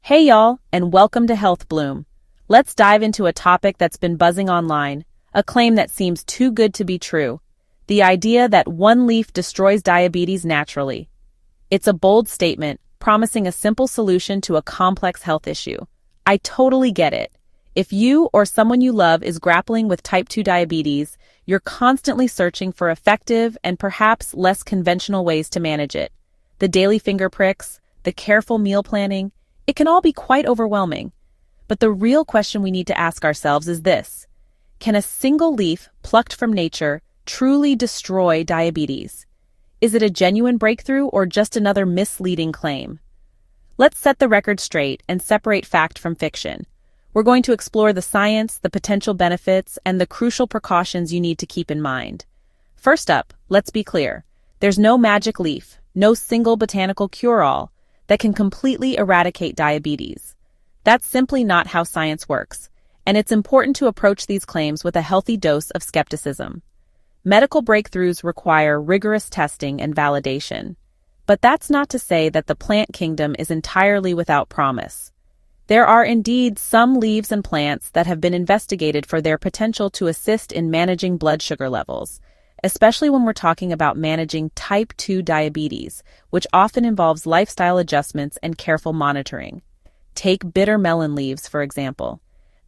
Hey y'all, and welcome to Health Bloom. Let's dive into a topic that's been buzzing online, a claim that seems too good to be true. The idea that one leaf destroys diabetes naturally. It's a bold statement, promising a simple solution to a complex health issue. I totally get it. If you or someone you love is grappling with type 2 diabetes, you're constantly searching for effective and perhaps less conventional ways to manage it. The daily finger pricks, the careful meal planning, it can all be quite overwhelming. But the real question we need to ask ourselves is this: can a single leaf plucked from nature truly destroy diabetes? Is it a genuine breakthrough or just another misleading claim? Let's set the record straight and separate fact from fiction. We're going to explore the science, the potential benefits, and the crucial precautions you need to keep in mind. First up, let's be clear. There's no magic leaf, no single botanical cure-all that can completely eradicate diabetes. That's simply not how science works, and it's important to approach these claims with a healthy dose of skepticism. Medical breakthroughs require rigorous testing and validation, but that's not to say that the plant kingdom is entirely without promise. There are indeed some leaves and plants that have been investigated for their potential to assist in managing blood sugar levels, especially when we're talking about managing type 2 diabetes, which often involves lifestyle adjustments and careful monitoring. Take bitter melon leaves, for example.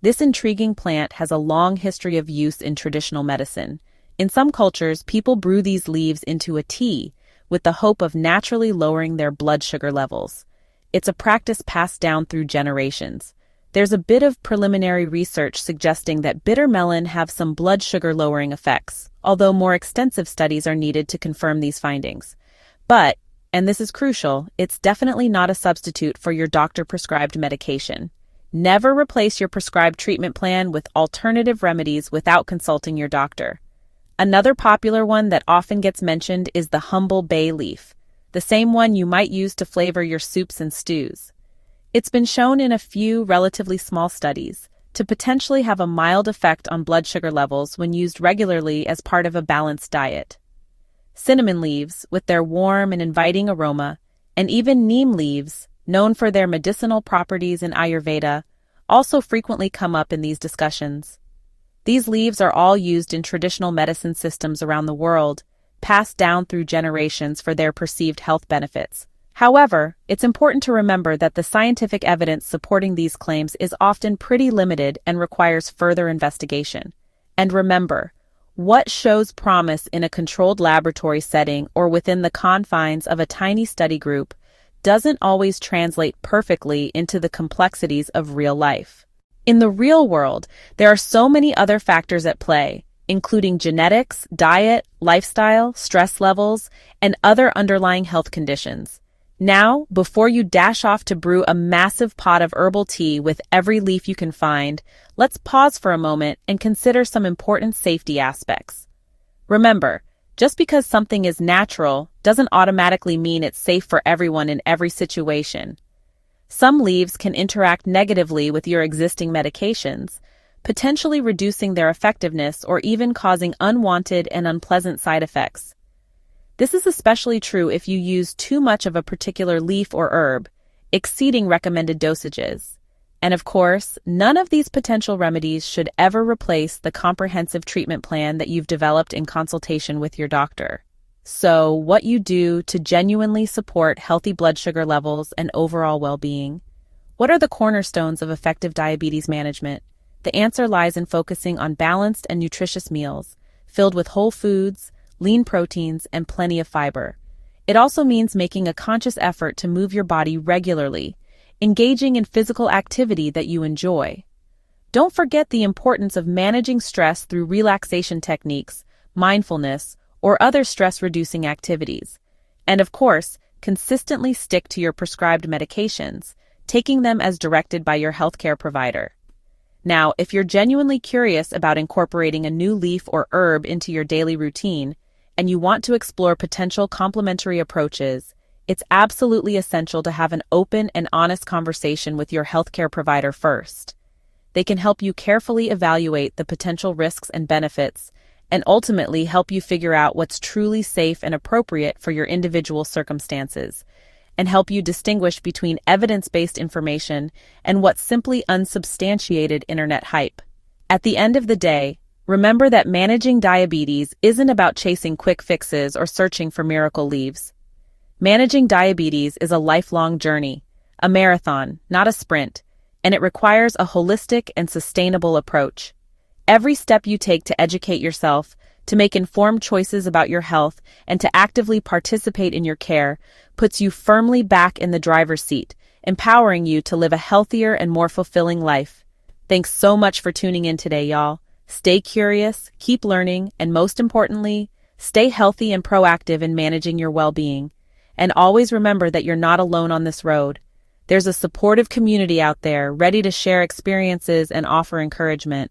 This intriguing plant has a long history of use in traditional medicine. In some cultures, people brew these leaves into a tea with the hope of naturally lowering their blood sugar levels. It's a practice passed down through generations. There's a bit of preliminary research suggesting that bitter melon have some blood sugar lowering effects, although more extensive studies are needed to confirm these findings. But, and this is crucial, it's definitely not a substitute for your doctor-prescribed medication. Never replace your prescribed treatment plan with alternative remedies without consulting your doctor. Another popular one that often gets mentioned is the humble bay leaf, the same one you might use to flavor your soups and stews. It's been shown in a few relatively small studies to potentially have a mild effect on blood sugar levels when used regularly as part of a balanced diet. Cinnamon leaves, with their warm and inviting aroma, and even neem leaves, known for their medicinal properties in Ayurveda, also frequently come up in these discussions. These leaves are all used in traditional medicine systems around the world, passed down through generations for their perceived health benefits. However, it's important to remember that the scientific evidence supporting these claims is often pretty limited and requires further investigation. And remember, what shows promise in a controlled laboratory setting or within the confines of a tiny study group doesn't always translate perfectly into the complexities of real life. In the real world, there are so many other factors at play, including genetics, diet, lifestyle, stress levels, and other underlying health conditions. Now, before you dash off to brew a massive pot of herbal tea with every leaf you can find, let's pause for a moment and consider some important safety aspects. Remember, just because something is natural doesn't automatically mean it's safe for everyone in every situation. Some leaves can interact negatively with your existing medications, potentially reducing their effectiveness or even causing unwanted and unpleasant side effects. This is especially true if you use too much of a particular leaf or herb, exceeding recommended dosages. And of course, none of these potential remedies should ever replace the comprehensive treatment plan that you've developed in consultation with your doctor. So, what you do to genuinely support healthy blood sugar levels and overall well-being? What are the cornerstones of effective diabetes management? The answer lies in focusing on balanced and nutritious meals, filled with whole foods, lean proteins, and plenty of fiber. It also means making a conscious effort to move your body regularly, engaging in physical activity that you enjoy. Don't forget the importance of managing stress through relaxation techniques, mindfulness, or other stress-reducing activities. And of course, consistently stick to your prescribed medications, taking them as directed by your healthcare provider. Now, if you're genuinely curious about incorporating a new leaf or herb into your daily routine, and you want to explore potential complementary approaches, it's absolutely essential to have an open and honest conversation with your healthcare provider first. They can help you carefully evaluate the potential risks and benefits, and ultimately help you figure out what's truly safe and appropriate for your individual circumstances. and help you distinguish between evidence-based information and what's simply unsubstantiated internet hype. At the end of the day, remember that managing diabetes isn't about chasing quick fixes or searching for miracle leaves. Managing diabetes is a lifelong journey, a marathon, not a sprint, and it requires a holistic and sustainable approach. Every step you take to educate yourself, to make informed choices about your health, and to actively participate in your care puts you firmly back in the driver's seat, empowering you to live a healthier and more fulfilling life. Thanks so much for tuning in today, y'all. Stay curious, keep learning, and most importantly, stay healthy and proactive in managing your well-being. And always remember that you're not alone on this road. There's a supportive community out there ready to share experiences and offer encouragement.